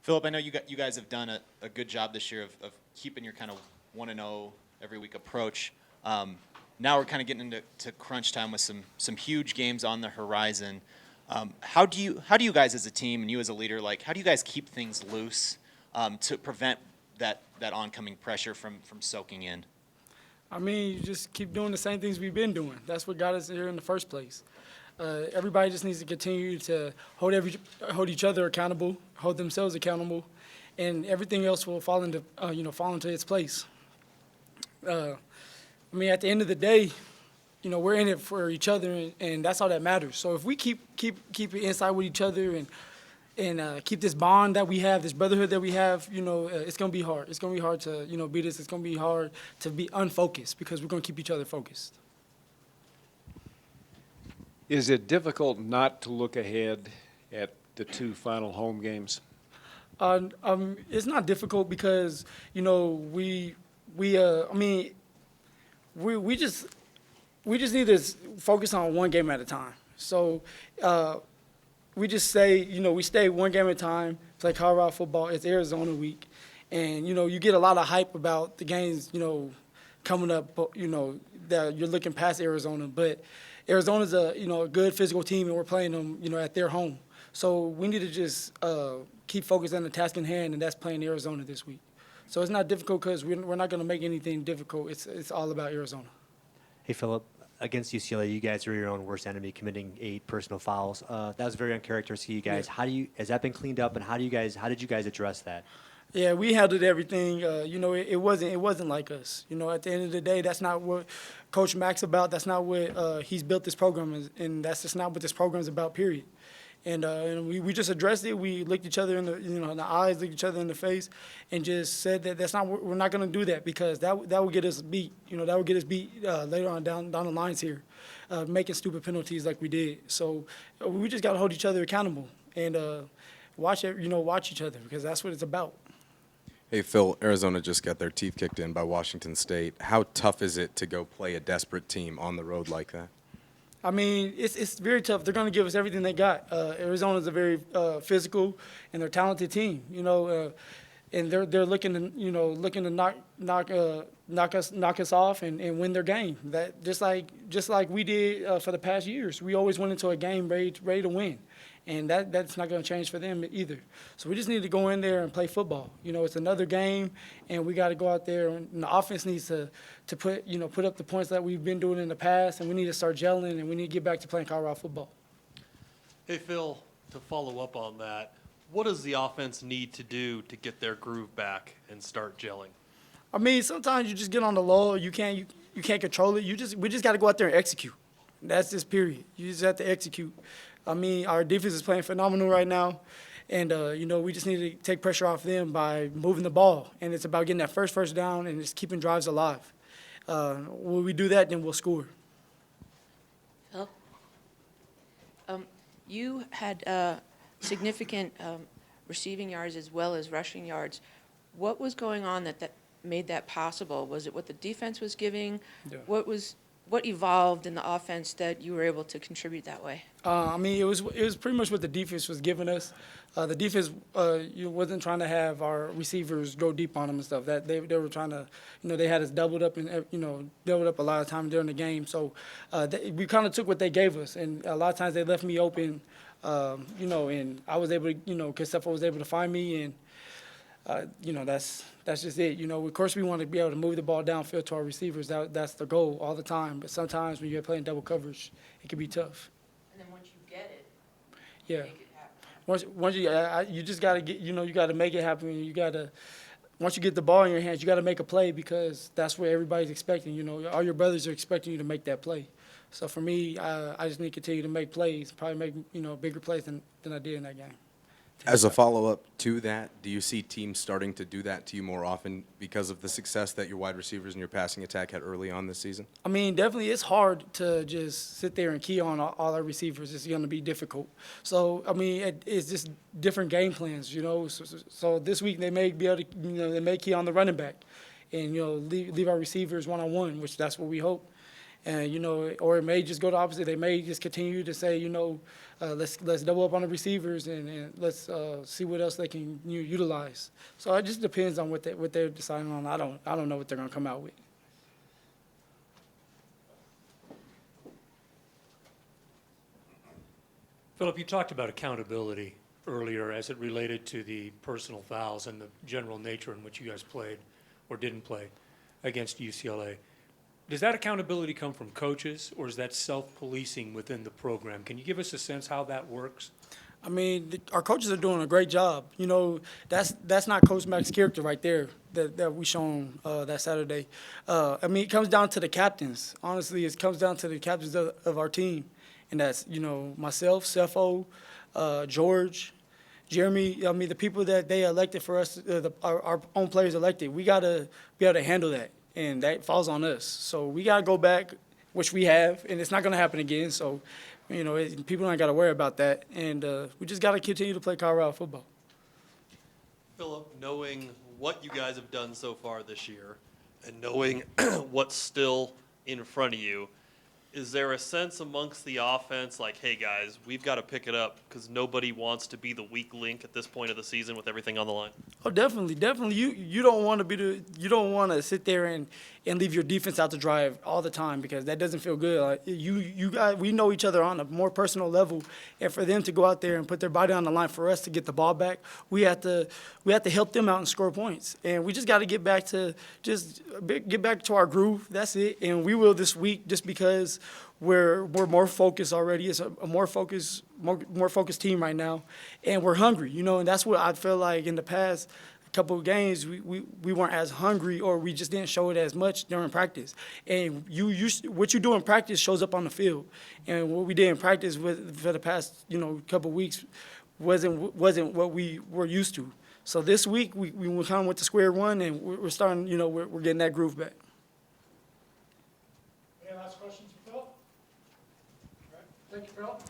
Phillip, I know you guys have done a good job this year of keeping your kind of 1-0 every week approach. Now we're kind of getting into crunch time with some huge games on the horizon. How do you guys as a team and you as a leader, like, how do you guys keep things loose to prevent that oncoming pressure from soaking in? I mean, you just keep doing the same things we've been doing. That's what got us here in the first place. Everybody just needs to continue to hold each other accountable, hold themselves accountable, and everything else will fall into its place. I mean, at the end of the day, we're in it for each other, and that's all that matters. So if we keep it inside with each other and keep this bond that we have, this brotherhood that we have, it's gonna be hard. It's gonna be hard to beat this. It's gonna be hard to be unfocused because we're gonna keep each other focused. Is it difficult not to look ahead at the two final home games? It's not difficult because we just need to focus on one game at a time. So we just say we stay one game at a time, play Colorado football. It's Arizona week, and you get a lot of hype about the games coming up. That you're looking past Arizona, but Arizona's a good physical team, and we're playing them at their home. So we need to just keep focused on the task in hand, and that's playing Arizona this week. So it's not difficult because we're not going to make anything difficult. It's all about Arizona. Hey, Phillip, against UCLA, you guys are your own worst enemy, committing 8 personal fouls. That was very uncharacteristic of you guys. Yeah. Has that been cleaned up, and how did you guys address that? Yeah, we handled everything. It wasn't like us. At the end of the day, that's not what Coach Mack's about. That's not what he's built this program, and that's just not what this program's about. Period. And we just addressed it. We looked each other in the eyes, looked each other in the face, and just said that we're not going to do that because that would get us beat. That would get us beat later on down the lines here, making stupid penalties like we did. So we just got to hold each other accountable and watch each other because that's what it's about. Hey, Phil, Arizona just got their teeth kicked in by Washington State. How tough is it to go play a desperate team on the road like that? I mean, it's very tough. They're going to give us everything they got. Arizona's a very physical and they're a talented team, and they're looking to knock us off and win their game. That just like we did for the past years. We always went into a game ready to win. And that's not going to change for them either. So we just need to go in there and play football. It's another game, and we got to go out there. And the offense needs to put up the points that we've been doing in the past, and we need to start gelling, and we need to get back to playing Colorado football. Hey, Phil, to follow up on that, what does the offense need to do to get their groove back and start gelling? I mean, sometimes you just get on the lull. You can't control it. We just got to go out there and execute. That's just period. You just have to execute. I mean, our defense is playing phenomenal right now, and we just need to take pressure off them by moving the ball. And it's about getting that first down and just keeping drives alive. When we do that, then we'll score. Phil, you had significant receiving yards as well as rushing yards. What was going on that made that possible? Was it what the defense was giving? Yeah. What evolved in the offense that you were able to contribute that way? I mean, it was pretty much what the defense was giving us. The defense wasn't trying to have our receivers go deep on them and stuff. That they were trying to, they had us doubled up and doubled up a lot of time during the game. So we kind of took what they gave us, and a lot of times they left me open, and I was able to, because Steph was able to find me, and that's just it. Of course we want to be able to move the ball downfield to our receivers. That's the goal all the time. But sometimes when you're playing double coverage, it can be tough. And then once you get it, yeah. make it happen. Once you just got to get, you got to make it happen. Once you get the ball in your hands, you got to make a play because that's what everybody's expecting. All your brothers are expecting you to make that play. So for me, I just need to continue to make plays, probably make bigger plays than I did in that game. As a follow-up to that, do you see teams starting to do that to you more often because of the success that your wide receivers and your passing attack had early on this season? I mean, definitely it's hard to just sit there and key on all our receivers. It's going to be difficult. So, I mean, it's just different game plans, So this week they may be able to, they may key on the running back and, leave our receivers one-on-one, which that's what we hope. And, or it may just go the opposite. They may just continue to say, let's double up on the receivers and let's see what else they can utilize. So it just depends on what they're deciding on. I don't know what they're going to come out with. Phillip, you talked about accountability earlier as it related to the personal fouls and the general nature in which you guys played or didn't play against UCLA. Does that accountability come from coaches, or is that self-policing within the program? Can you give us a sense how that works? I mean, our coaches are doing a great job. That's not Coach Mack's character right there that we shown that Saturday. I mean, it comes down to the captains. Honestly, it comes down to the captains of our team, and that's myself, Cepho, George, Jeremy. I mean, the people that they elected for us, our own players elected. We gotta be able to handle that, and that falls on us. So we gotta go back, which we have, and it's not gonna happen again. So. People ain't got to worry about that, and we just got to continue to play Colorado football. Phillip, knowing what you guys have done so far this year and knowing what's still in front of you, is there a sense amongst the offense like, hey, guys, we've got to pick it up because nobody wants to be the weak link at this point of the season with everything on the line? Oh, definitely. You don't want to you don't want to sit there and leave your defense out to dry all the time, because that doesn't feel good. Like, you guys, we know each other on a more personal level, and for them to go out there and put their body on the line for us to get the ball back, we have to help them out and score points. And we just got to get back to our groove. That's it. And we will this week, just because we're more focused already. It's a more focused team right now, and we're hungry. And that's what I feel like in the past couple of games we weren't as hungry, or we just didn't show it as much during practice. And what you do in practice shows up on the field. And what we did in practice for the past couple of weeks wasn't what we were used to. So this week we kind of went to square one, and we're starting. We're getting that groove back. Any last questions for Phillip? Thank you, Phillip.